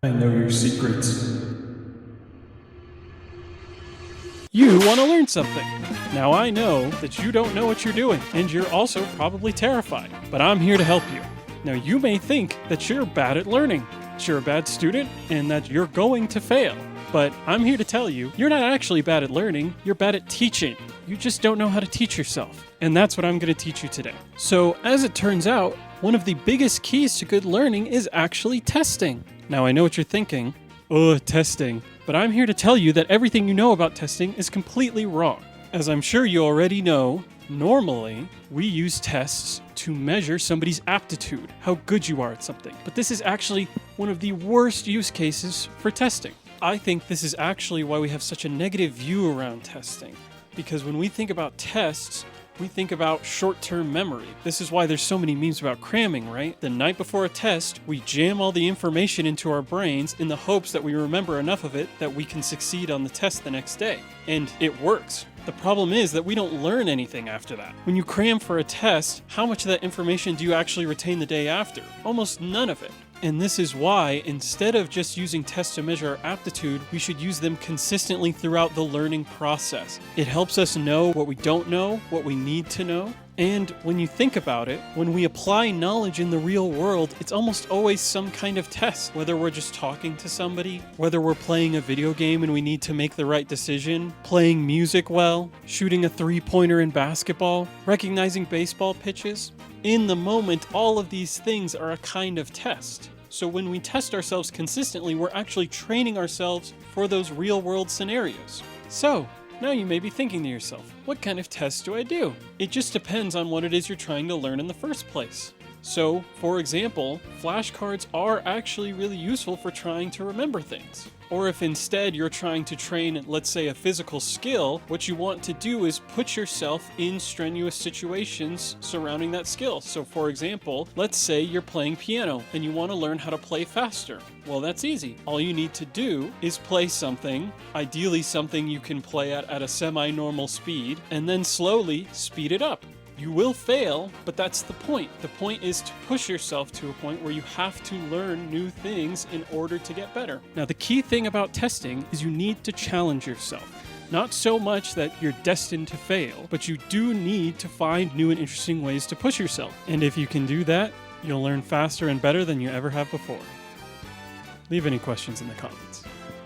I know your secrets. You want to learn something. Now I know that you don't know what you're doing, and you're also probably terrified, but I'm here to help you. Now you may think that you're bad at learning, that you're a bad student, and that you're going to fail. But I'm here to tell you, you're not actually bad at learning, you're bad at teaching. You just don't know how to teach yourself. And that's what I'm going to teach you today. So, as it turns out, one of the biggest keys to good learning is actually testing. Now I know what you're thinking. Testing. But I'm here to tell you that everything you know about testing is completely wrong. As I'm sure you already know, normally we use tests to measure somebody's aptitude, how good you are at something. But this is actually one of the worst use cases for testing. I think this is actually why we have such a negative view around testing. Because when we think about tests, we think about short-term memory. This is why there's so many memes about cramming, right? The night before a test, we jam all the information into our brains in the hopes that we remember enough of it that we can succeed on the test the next day. And it works. The problem is that we don't learn anything after that. When you cram for a test, how much of that information do you actually retain the day after? Almost none of it. And this is why, instead of just using tests to measure our aptitude, we should use them consistently throughout the learning process. It helps us know what we don't know, what we need to know. And when you think about it, when we apply knowledge in the real world, it's almost always some kind of test. Whether we're just talking to somebody, whether we're playing a video game and we need to make the right decision, playing music well, shooting a three-pointer in basketball, recognizing baseball pitches. In the moment, all of these things are a kind of test. So when we test ourselves consistently, we're actually training ourselves for those real-world scenarios. So, now you may be thinking to yourself, what kind of test do I do? It just depends on what it is you're trying to learn in the first place. So, for example, flashcards are actually really useful for trying to remember things. Or if instead you're trying to train, let's say, a physical skill, what you want to do is put yourself in strenuous situations surrounding that skill. So for example, let's say you're playing piano and you want to learn how to play faster. Well, that's easy. All you need to do is play something, ideally something you can play at a semi-normal speed, and then slowly speed it up. You will fail, but that's the point. The point is to push yourself to a point where you have to learn new things in order to get better. Now, the key thing about testing is you need to challenge yourself. Not so much that you're destined to fail, but you do need to find new and interesting ways to push yourself. And if you can do that, you'll learn faster and better than you ever have before. Leave any questions in the comments.